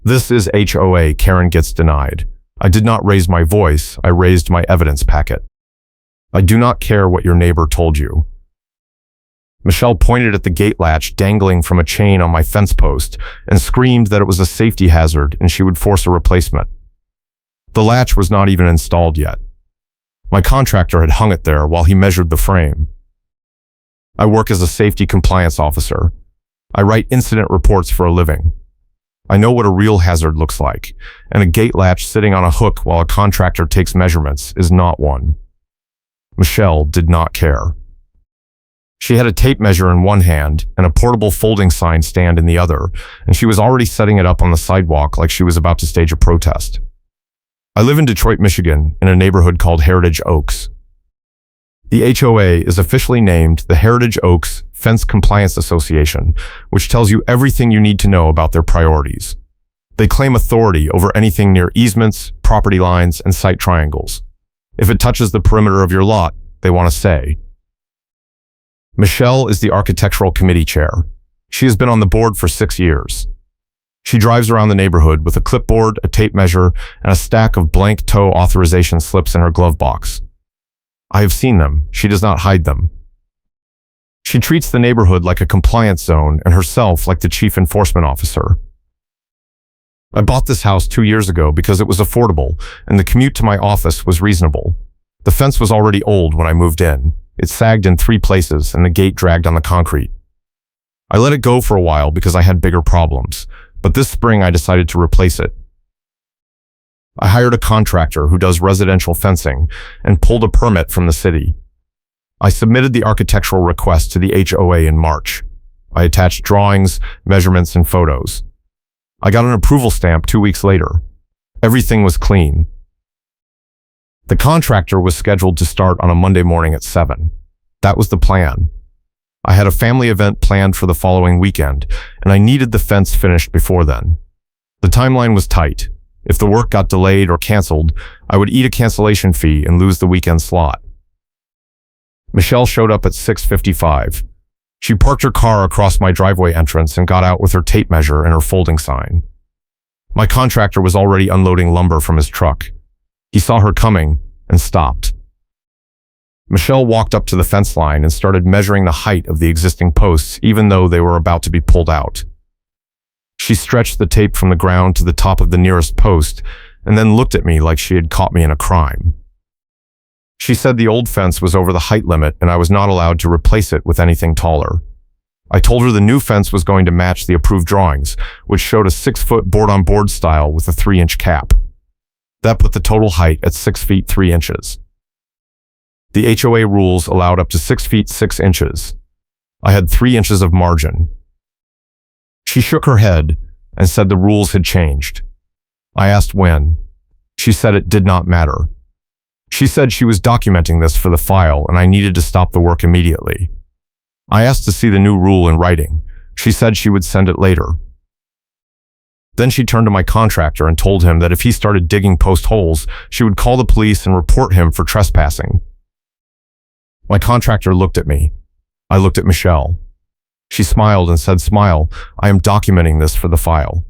This is HOA. Karen gets denied. I did not raise my voice. I raised my evidence packet. I do not care what your neighbor told you. Michelle pointed at the gate latch dangling from a chain on my fence post and screamed that it was a safety hazard and she would force a replacement. The latch was not even installed yet. My contractor had hung it there while he measured the frame. I work as a safety compliance officer. I write incident reports for a living. I know what a real hazard looks like, and a gate latch sitting on a hook while a contractor takes measurements is not one. Michelle did not care. She had a tape measure in one hand and a portable folding sign stand in the other, and she was already setting it up on the sidewalk like she was about to stage a protest. I live in Detroit, Michigan, in a neighborhood called Heritage Oaks. The HOA is officially named the Heritage Oaks Fence Compliance Association, which tells you everything you need to know about their priorities. They claim authority over anything near easements, property lines, and site triangles. If it touches the perimeter of your lot, they want a say. Michelle is the architectural committee chair. She has been on the board for 6 years. She drives around the neighborhood with a clipboard, a tape measure, and a stack of blank toe authorization slips in her glove box. I have seen them. She does not hide them. She treats the neighborhood like a compliance zone and herself like the chief enforcement officer. I bought this house 2 years ago because it was affordable and the commute to my office was reasonable. The fence was already old when I moved in. It sagged in 3 places and the gate dragged on the concrete. I let it go for a while because I had bigger problems, but this spring I decided to replace it. I hired a contractor who does residential fencing and pulled a permit from the city. I submitted the architectural request to the HOA in March. I attached drawings, measurements, and photos. I got an approval stamp 2 weeks later. Everything was clean. The contractor was scheduled to start on a Monday morning at 7. That was the plan. I had a family event planned for the following weekend, and I needed the fence finished before then. The timeline was tight. If the work got delayed or canceled, I would eat a cancellation fee and lose the weekend slot. Michelle showed up at 6:55. She parked her car across my driveway entrance and got out with her tape measure and her folding sign. My contractor was already unloading lumber from his truck. He saw her coming and stopped. Michelle walked up to the fence line and started measuring the height of the existing posts even though they were about to be pulled out. She stretched the tape from the ground to the top of the nearest post and then looked at me like she had caught me in a crime. She said the old fence was over the height limit and I was not allowed to replace it with anything taller. I told her the new fence was going to match the approved drawings, which showed a 6-foot board-on-board style with a 3-inch cap. That put the total height at 6 feet 3 inches. The HOA rules allowed up to 6 feet 6 inches. I had 3 inches of margin. She shook her head and said the rules had changed. I asked when. She said it did not matter. She said she was documenting this for the file and I needed to stop the work immediately. I asked to see the new rule in writing. She said she would send it later. Then she turned to my contractor and told him that if he started digging post holes, she would call the police and report him for trespassing. My contractor looked at me. I looked at Michelle. She smiled and said, "Smile, I am documenting this for the file."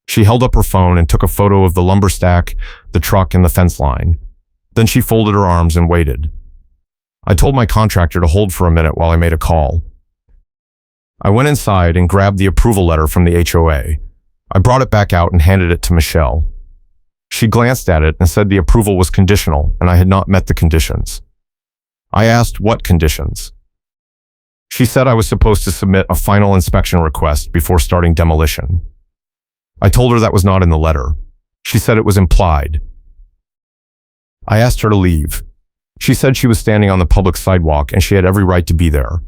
She held up her phone and took a photo of the lumber stack, the truck, and the fence line. Then she folded her arms and waited. I told my contractor to hold for a minute while I made a call. I went inside and grabbed the approval letter from the HOA. I brought it back out and handed it to Michelle. She glanced at it and said the approval was conditional and I had not met the conditions. I asked what conditions. She said I was supposed to submit a final inspection request before starting demolition. I told her that was not in the letter. She said it was implied. I asked her to leave. She said she was standing on the public sidewalk and she had every right to be there.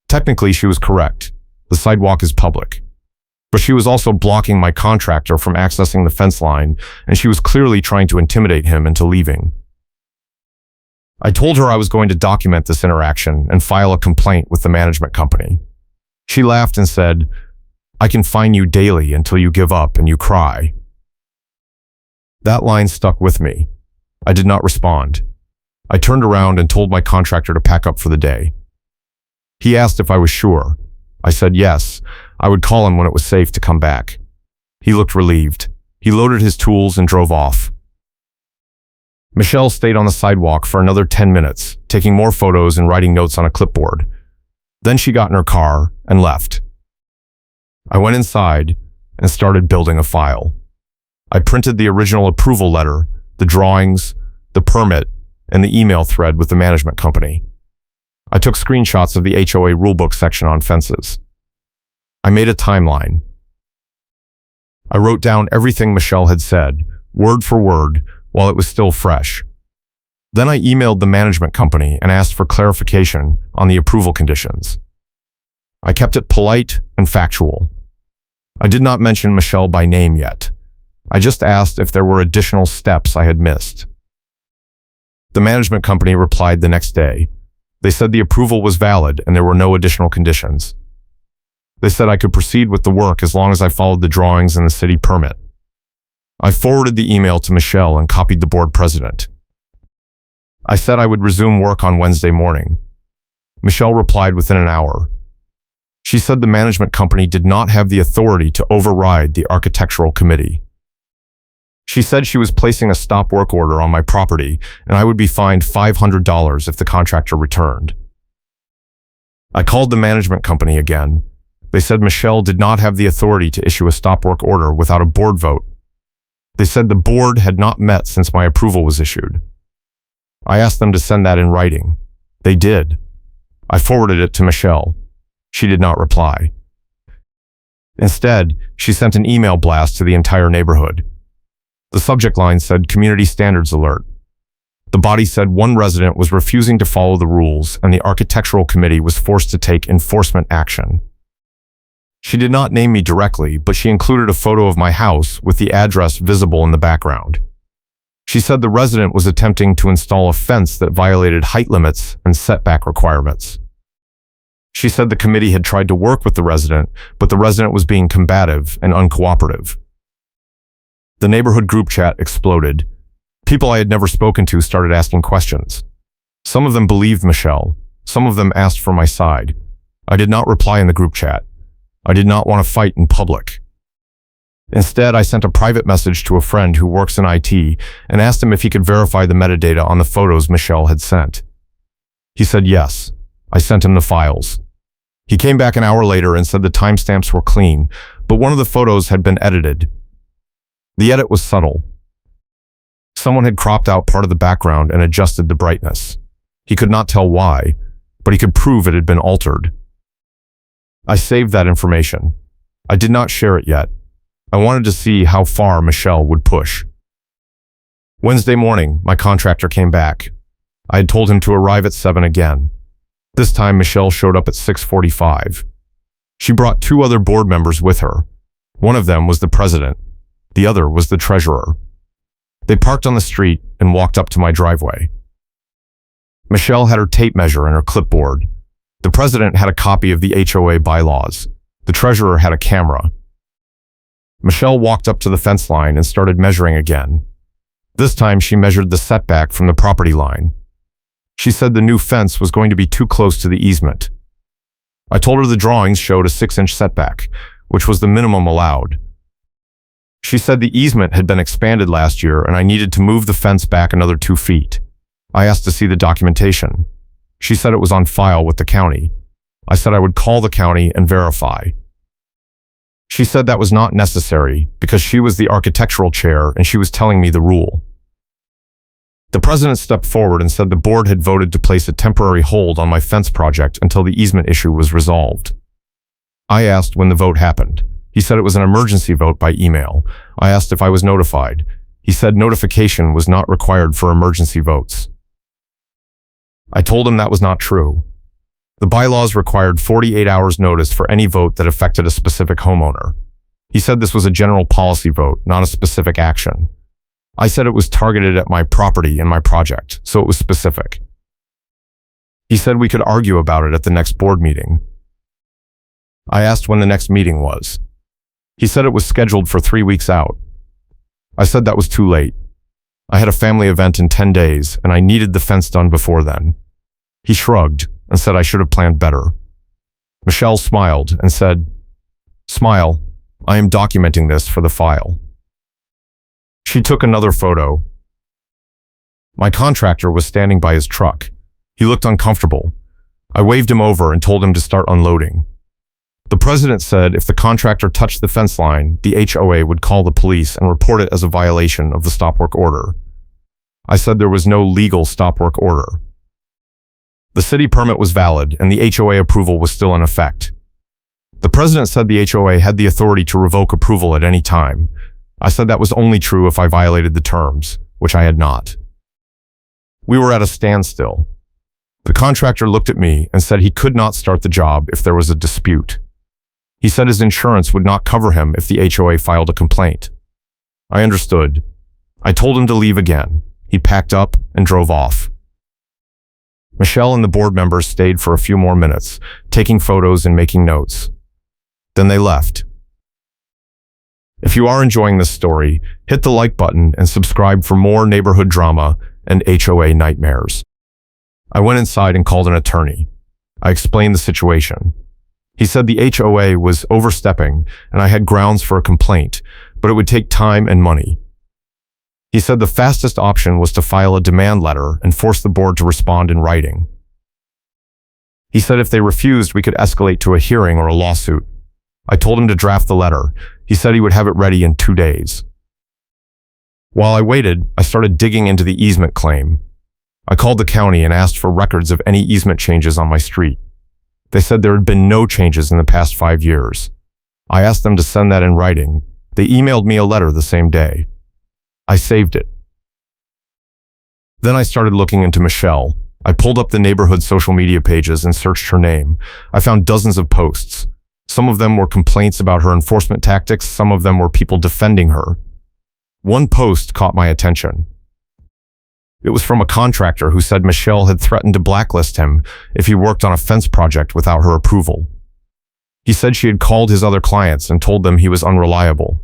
Technically, she was correct. The sidewalk is public. But she was also blocking my contractor from accessing the fence line, and she was clearly trying to intimidate him into leaving. I told her I was going to document this interaction and file a complaint with the management company. She laughed and said, "I can fine you daily until you give up and you cry." That line stuck with me. I did not respond. I turned around and told my contractor to pack up for the day. He asked if I was sure. I said yes, I would call him when it was safe to come back. He looked relieved. He loaded his tools and drove off. Michelle stayed on the sidewalk for another 10 minutes, taking more photos and writing notes on a clipboard. Then she got in her car and left. I went inside and started building a file. I printed the original approval letter, the drawings, the permit, and the email thread with the management company. I took screenshots of the HOA rulebook section on fences. I made a timeline. I wrote down everything Michelle had said, word for word, while it was still fresh. Then I emailed the management company and asked for clarification on the approval conditions. I kept it polite and factual. I did not mention Michelle by name yet. I just asked if there were additional steps I had missed. The management company replied the next day. They said the approval was valid and there were no additional conditions. They said I could proceed with the work as long as I followed the drawings and the city permit. I forwarded the email to Michelle and copied the board president. I said I would resume work on Wednesday morning. Michelle replied within an hour. She said the management company did not have the authority to override the architectural committee. She said she was placing a stop work order on my property and I would be fined $500 if the contractor returned. I called the management company again. They said Michelle did not have the authority to issue a stop work order without a board vote. They said the board had not met since my approval was issued. I asked them to send that in writing. They did. I forwarded it to Michelle. She did not reply. Instead, she sent an email blast to the entire neighborhood. The subject line said Community Standards Alert. The body said one resident was refusing to follow the rules and the architectural committee was forced to take enforcement action. She did not name me directly, but she included a photo of my house with the address visible in the background. She said the resident was attempting to install a fence that violated height limits and setback requirements. She said the committee had tried to work with the resident, but the resident was being combative and uncooperative. The neighborhood group chat exploded. People I had never spoken to started asking questions. Some of them believed Michelle. Some of them asked for my side. I did not reply in the group chat. I did not want to fight in public. Instead, I sent a private message to a friend who works in IT and asked him if he could verify the metadata on the photos Michelle had sent. He said yes. I sent him the files. He came back an hour later and said the timestamps were clean, but one of the photos had been edited. The edit was subtle. Someone had cropped out part of the background and adjusted the brightness. He could not tell why, but he could prove it had been altered. I saved that information. I did not share it yet. I wanted to see how far Michelle would push. Wednesday morning, my contractor came back. I had told him to arrive at 7 again. This time, Michelle showed up at 6:45. She brought 2 other board members with her. One of them was the president. The other was the treasurer. They parked on the street and walked up to my driveway. Michelle had her tape measure and her clipboard. The president had a copy of the HOA bylaws. The treasurer had a camera. Michelle walked up to the fence line and started measuring again. This time she measured the setback from the property line. She said the new fence was going to be too close to the easement. I told her the drawings showed a 6-inch setback, which was the minimum allowed. She said the easement had been expanded last year and I needed to move the fence back another 2 feet. I asked to see the documentation. She said it was on file with the county. I said I would call the county and verify. She said that was not necessary because she was the architectural chair and she was telling me the rule. The president stepped forward and said the board had voted to place a temporary hold on my fence project until the easement issue was resolved. I asked when the vote happened. He said it was an emergency vote by email. I asked if I was notified. He said notification was not required for emergency votes. I told him that was not true. The bylaws required 48 hours notice for any vote that affected a specific homeowner. He said this was a general policy vote, not a specific action. I said it was targeted at my property and my project, so it was specific. He said we could argue about it at the next board meeting. I asked when the next meeting was. He said it was scheduled for 3 weeks out. I said that was too late. I had a family event in 10 days and I needed the fence done before then. He shrugged and said I should have planned better. Michelle smiled and said, "Smile, I am documenting this for the file." She took another photo. My contractor was standing by his truck. He looked uncomfortable. I waved him over and told him to start unloading. The president said if the contractor touched the fence line, the HOA would call the police and report it as a violation of the stop work order. I said there was no legal stop work order. The city permit was valid and the HOA approval was still in effect. The president said the HOA had the authority to revoke approval at any time. I said that was only true if I violated the terms, which I had not. We were at a standstill. The contractor looked at me and said he could not start the job if there was a dispute. He said his insurance would not cover him if the HOA filed a complaint. I understood. I told him to leave again. He packed up and drove off. Michelle and the board members stayed for a few more minutes, taking photos and making notes. Then they left. If you are enjoying this story, hit the like button and subscribe for more neighborhood drama and HOA nightmares. I went inside and called an attorney. I explained the situation. He said the HOA was overstepping and I had grounds for a complaint, but it would take time and money. He said the fastest option was to file a demand letter and force the board to respond in writing. He said if they refused, we could escalate to a hearing or a lawsuit. I told him to draft the letter. He said he would have it ready in 2 days. While I waited, I started digging into the easement claim. I called the county and asked for records of any easement changes on my street. They said there had been no changes in the past 5 years. I asked them to send that in writing. They emailed me a letter the same day. I saved it. Then I started looking into Michelle. I pulled up the neighborhood social media pages and searched her name. I found dozens of posts. Some of them were complaints about her enforcement tactics. Some of them were people defending her. One post caught my attention. It was from a contractor who said Michelle had threatened to blacklist him if he worked on a fence project without her approval. He said she had called his other clients and told them he was unreliable.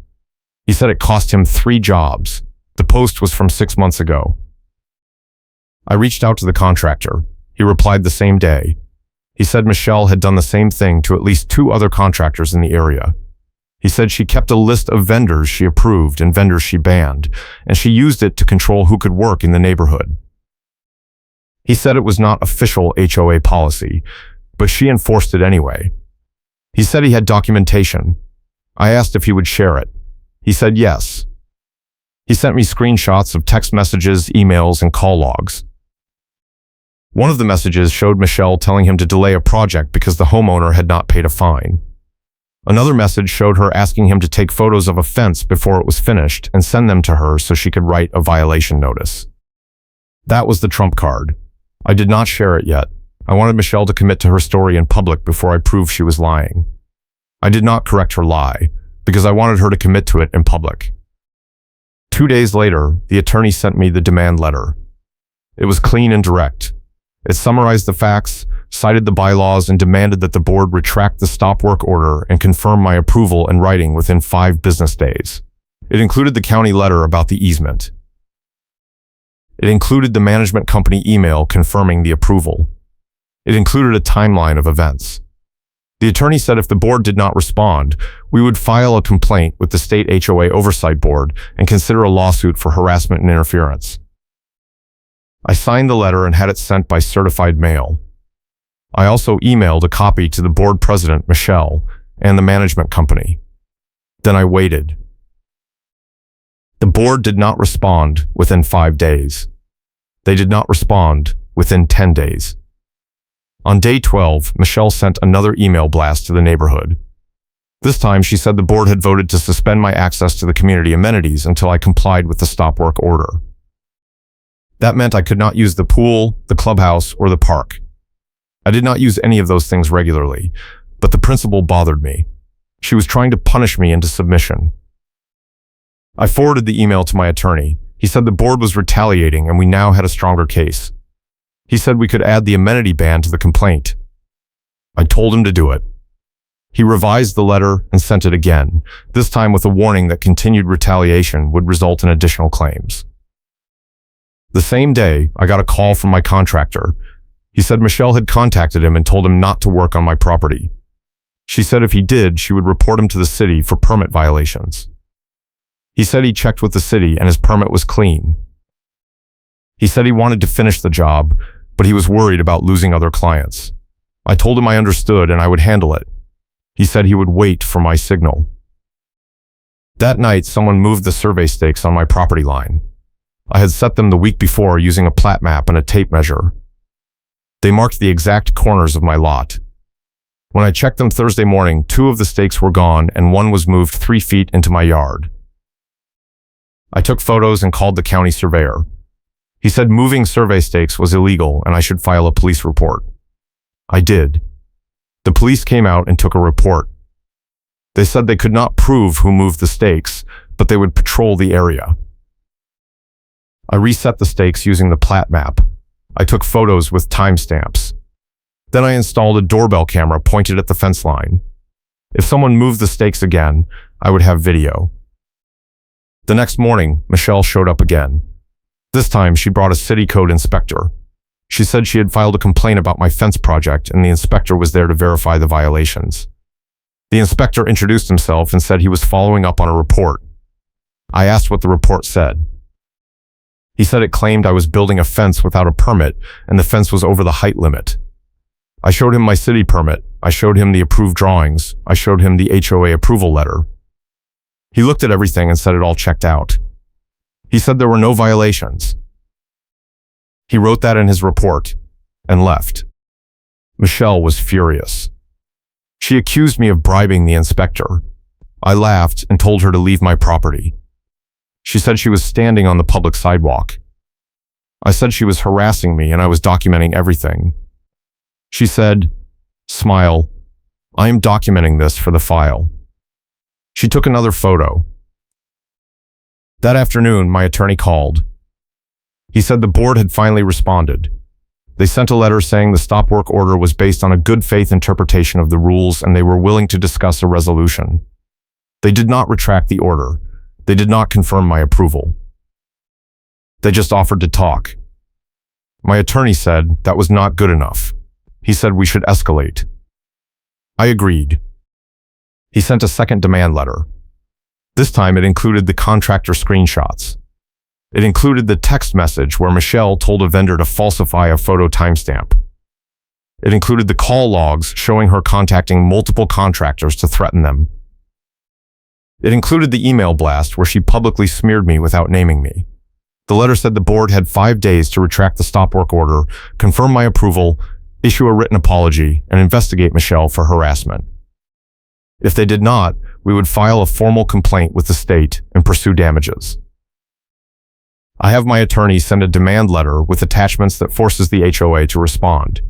He said it cost him 3 jobs. The post was from 6 months ago. I reached out to the contractor. He replied the same day. He said Michelle had done the same thing to at least 2 other contractors in the area. He said she kept a list of vendors she approved and vendors she banned, and she used it to control who could work in the neighborhood. He said it was not official HOA policy, but she enforced it anyway. He said he had documentation. I asked if he would share it. He said yes. He sent me screenshots of text messages, emails, and call logs. One of the messages showed Michelle telling him to delay a project because the homeowner had not paid a fine. Another message showed her asking him to take photos of a fence before it was finished and send them to her so she could write a violation notice. That was the trump card. I did not share it yet. I wanted Michelle to commit to her story in public before I proved she was lying. I did not correct her lie because I wanted her to commit to it in public. 2 days later, the attorney sent me the demand letter. It was clean and direct. It summarized the facts, cited the bylaws, and demanded that the board retract the stop work order and confirm my approval in writing within 5 business days. It included the county letter about the easement. It included the management company email confirming the approval. It included a timeline of events. The attorney said if the board did not respond, we would file a complaint with the state HOA oversight board and consider a lawsuit for harassment and interference. I signed the letter and had it sent by certified mail. I also emailed a copy to the board president, Michelle, and the management company. Then I waited. The board did not respond within 5 days. They did not respond within 10 days. On day 12, Michelle sent another email blast to the neighborhood. This time, she said the board had voted to suspend my access to the community amenities until I complied with the stop work order. That meant I could not use the pool, the clubhouse, or the park. I did not use any of those things regularly, but the principle bothered me. She was trying to punish me into submission. I forwarded the email to my attorney. He said the board was retaliating and we now had a stronger case. He said we could add the amenity ban to the complaint. I told him to do it. He revised the letter and sent it again, this time with a warning that continued retaliation would result in additional claims. The same day, I got a call from my contractor. He said Michelle had contacted him and told him not to work on my property. She said if he did, she would report him to the city for permit violations. He said he checked with the city and his permit was clean. He said he wanted to finish the job, but he was worried about losing other clients. I told him I understood and I would handle it. He said he would wait for my signal. That night, someone moved the survey stakes on my property line. I had set them the week before using a plat map and a tape measure. They marked the exact corners of my lot. When I checked them Thursday morning, 2 of the stakes were gone and 1 was moved 3 feet into my yard. I took photos and called the county surveyor. He said moving survey stakes was illegal and I should file a police report. I did. The police came out and took a report. They said they could not prove who moved the stakes, but they would patrol the area. I reset the stakes using the plat map. I took photos with timestamps. Then I installed a doorbell camera pointed at the fence line. If someone moved the stakes again, I would have video. The next morning, Michelle showed up again. This time, she brought a city code inspector. She said she had filed a complaint about my fence project and the inspector was there to verify the violations. The inspector introduced himself and said he was following up on a report. I asked what the report said. He said it claimed I was building a fence without a permit and the fence was over the height limit. I showed him my city permit. I showed him the approved drawings. I showed him the HOA approval letter. He looked at everything and said it all checked out. He said there were no violations. He wrote that in his report and left. Michelle was furious. She accused me of bribing the inspector. I laughed and told her to leave my property. She said she was standing on the public sidewalk. I said she was harassing me and I was documenting everything. She said, "Smile. I am documenting this for the file." She took another photo. That afternoon, my attorney called. He said the board had finally responded. They sent a letter saying the stop work order was based on a good faith interpretation of the rules and they were willing to discuss a resolution. They did not retract the order. They did not confirm my approval. They just offered to talk. My attorney said that was not good enough. He said we should escalate. I agreed. He sent a second demand letter. This time it included the contractor screenshots. It included the text message where Michelle told a vendor to falsify a photo timestamp. It included the call logs showing her contacting multiple contractors to threaten them. It included the email blast where she publicly smeared me without naming me. The letter said the board had 5 days to retract the stop work order, confirm my approval, issue a written apology, and investigate Michelle for harassment. If they did not, we would file a formal complaint with the state and pursue damages. I have my attorney send a demand letter with attachments that forces the HOA to respond.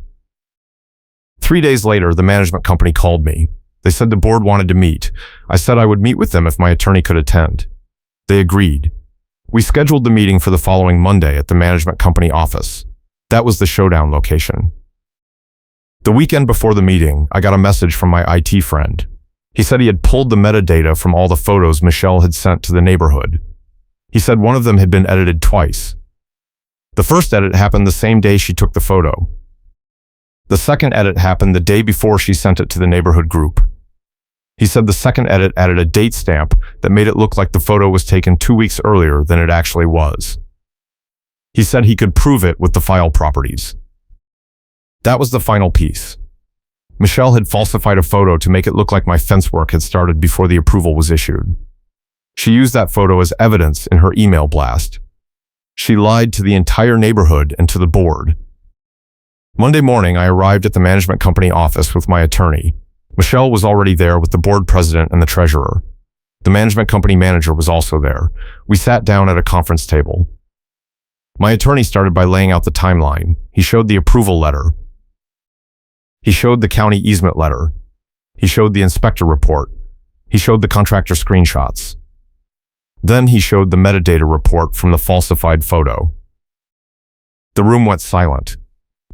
3 days later, the management company called me. They said the board wanted to meet. I said I would meet with them if my attorney could attend. They agreed. We scheduled the meeting for the following Monday at the management company office. That was the showdown location. The weekend before the meeting, I got a message from my IT friend. He said he had pulled the metadata from all the photos Michelle had sent to the neighborhood. He said one of them had been edited twice. The first edit happened the same day she took the photo. The second edit happened the day before she sent it to the neighborhood group. He said the second edit added a date stamp that made it look like the photo was taken 2 weeks earlier than it actually was. He said he could prove it with the file properties. That was the final piece. Michelle had falsified a photo to make it look like my fence work had started before the approval was issued. She used that photo as evidence in her email blast. She lied to the entire neighborhood and to the board. Monday morning, I arrived at the management company office with my attorney. Michelle was already there with the board president and the treasurer. The management company manager was also there. We sat down at a conference table. My attorney started by laying out the timeline. He showed the approval letter. He showed the county easement letter. He showed the inspector report. He showed the contractor screenshots. Then he showed the metadata report from the falsified photo. The room went silent.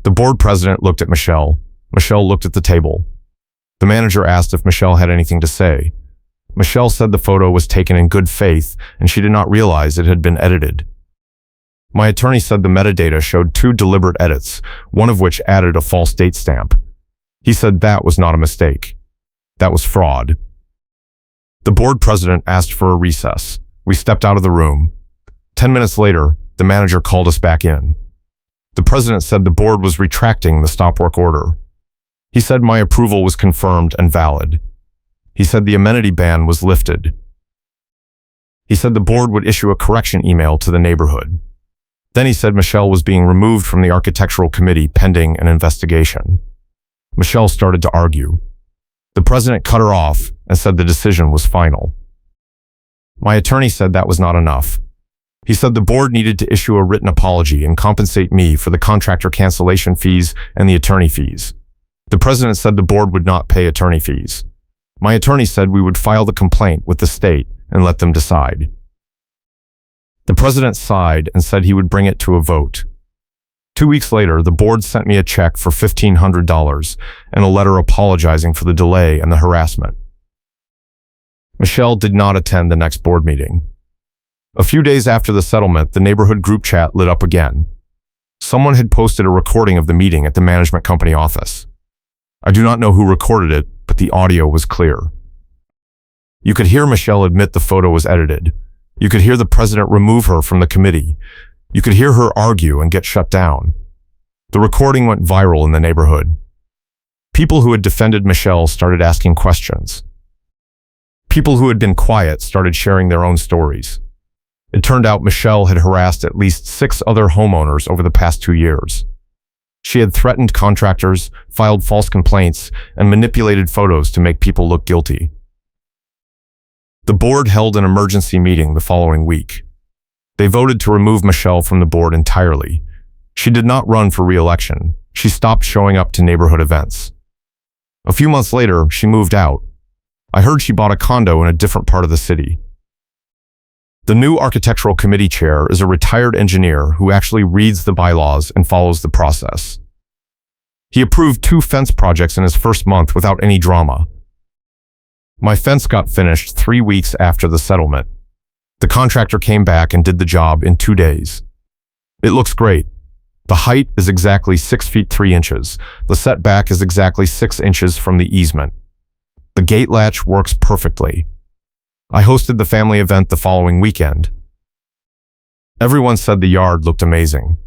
The board president looked at Michelle. Michelle looked at the table. The manager asked if Michelle had anything to say. Michelle said the photo was taken in good faith and she did not realize it had been edited. My attorney said the metadata showed 2 deliberate edits, one of which added a false date stamp. He said that was not a mistake. That was fraud. The board president asked for a recess. We stepped out of the room. 10 minutes later, the manager called us back in. The president said the board was retracting the stop work order. He said my approval was confirmed and valid. He said the amenity ban was lifted. He said the board would issue a correction email to the neighborhood. Then he said Michelle was being removed from the architectural committee pending an investigation. Michelle started to argue. The president cut her off and said the decision was final. My attorney said that was not enough. He said the board needed to issue a written apology and compensate me for the contractor cancellation fees and the attorney fees. The president said the board would not pay attorney fees. My attorney said we would file the complaint with the state and let them decide. The president sighed and said he would bring it to a vote. 2 weeks later, the board sent me a check for $1,500 and a letter apologizing for the delay and the harassment. Michelle did not attend the next board meeting. A few days after the settlement, the neighborhood group chat lit up again. Someone had posted a recording of the meeting at the management company office. I do not know who recorded it, but the audio was clear. You could hear Michelle admit the photo was edited. You could hear the president remove her from the committee. You could hear her argue and get shut down. The recording went viral in the neighborhood. People who had defended Michelle started asking questions. People who had been quiet started sharing their own stories. It turned out Michelle had harassed at least 6 other homeowners over the past 2 years. She had threatened contractors, filed false complaints, and manipulated photos to make people look guilty. The board held an emergency meeting the following week. They voted to remove Michelle from the board entirely. She did not run for re-election. She stopped showing up to neighborhood events. A few months later, she moved out. I heard she bought a condo in a different part of the city. The new architectural committee chair is a retired engineer who actually reads the bylaws and follows the process. He approved 2 fence projects in his first month without any drama. My fence got finished 3 weeks after the settlement. The contractor came back and did the job in 2 days. It looks great. The height is exactly 6 feet 3 inches. The setback is exactly 6 inches from the easement. The gate latch works perfectly. I hosted the family event the following weekend. Everyone said the yard looked amazing.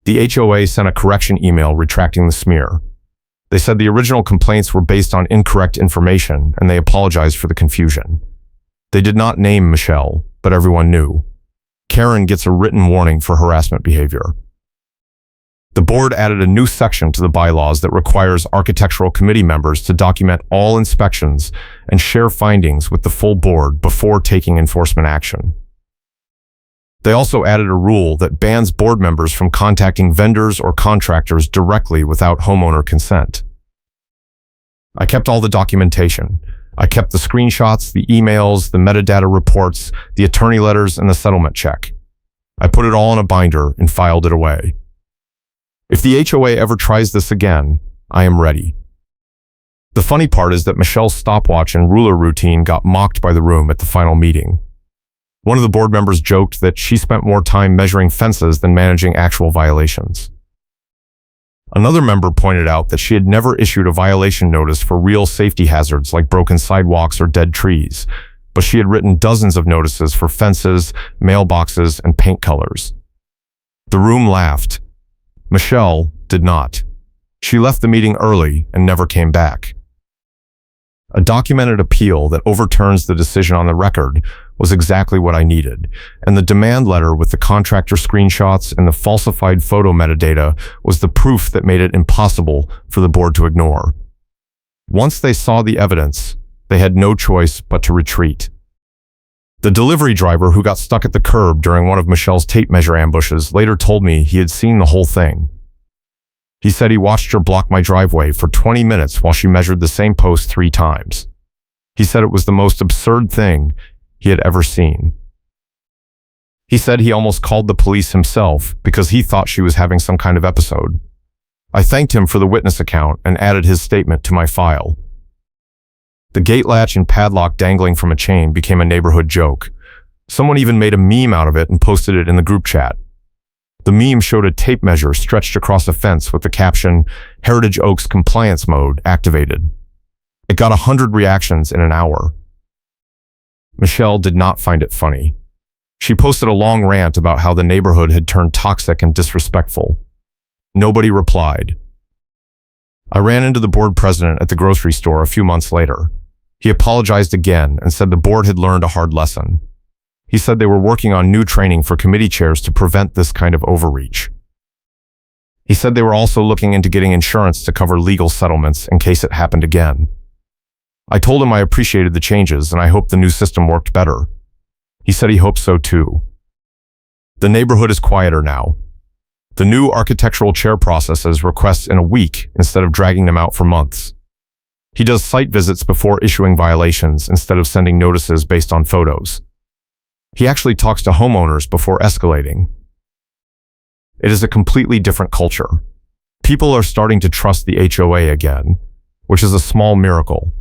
The HOA sent a correction email retracting the smear. They said the original complaints were based on incorrect information and they apologized for the confusion. They did not name Michelle, but everyone knew. Karen gets a written warning for harassment behavior. The board added a new section to the bylaws that requires architectural committee members to document all inspections and share findings with the full board before taking enforcement action. They also added a rule that bans board members from contacting vendors or contractors directly without homeowner consent. I kept all the documentation. I kept the screenshots, the emails, the metadata reports, the attorney letters, and the settlement check. I put it all in a binder and filed it away. If the HOA ever tries this again, I am ready. The funny part is that Michelle's stopwatch and ruler routine got mocked by the room at the final meeting. One of the board members joked that she spent more time measuring fences than managing actual violations. Another member pointed out that she had never issued a violation notice for real safety hazards like broken sidewalks or dead trees, but she had written dozens of notices for fences, mailboxes, and paint colors. The room laughed. Michelle did not. She left the meeting early and never came back. A documented appeal that overturns the decision on the record was exactly what I needed, and the demand letter with the contractor screenshots and the falsified photo metadata was the proof that made it impossible for the board to ignore. Once they saw the evidence, they had no choice but to retreat. The delivery driver who got stuck at the curb during one of Michelle's tape measure ambushes later told me he had seen the whole thing. He said he watched her block my driveway for 20 minutes while she measured the same post 3 times. He said it was the most absurd thing he had ever seen. He said he almost called the police himself because he thought she was having some kind of episode. I thanked him for the witness account and added his statement to my file. The gate latch and padlock dangling from a chain became a neighborhood joke. Someone even made a meme out of it and posted it in the group chat. The meme showed a tape measure stretched across a fence with the caption, "Heritage Oaks compliance mode activated." It got 100 reactions in an hour. Michelle did not find it funny. She posted a long rant about how the neighborhood had turned toxic and disrespectful. Nobody replied. I ran into the board president at the grocery store a few months later. He apologized again and said the board had learned a hard lesson. He said they were working on new training for committee chairs to prevent this kind of overreach. He said they were also looking into getting insurance to cover legal settlements in case it happened again. I told him I appreciated the changes and I hoped the new system worked better. He said he hoped so too. The neighborhood is quieter now. The new architectural chair processes requests in a week instead of dragging them out for months. He does site visits before issuing violations instead of sending notices based on photos. He actually talks to homeowners before escalating. It is a completely different culture. People are starting to trust the HOA again, which is a small miracle.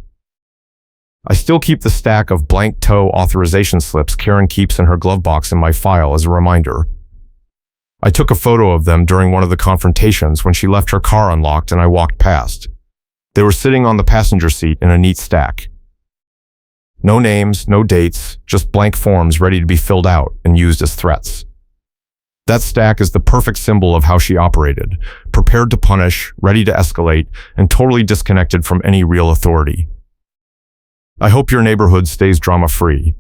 I still keep the stack of blank toe authorization slips Karen keeps in her glove box in my file as a reminder. I took a photo of them during one of the confrontations when she left her car unlocked and I walked past. They were sitting on the passenger seat in a neat stack. No names, no dates, just blank forms ready to be filled out and used as threats. That stack is the perfect symbol of how she operated, prepared to punish, ready to escalate, and totally disconnected from any real authority. I hope your neighborhood stays drama-free.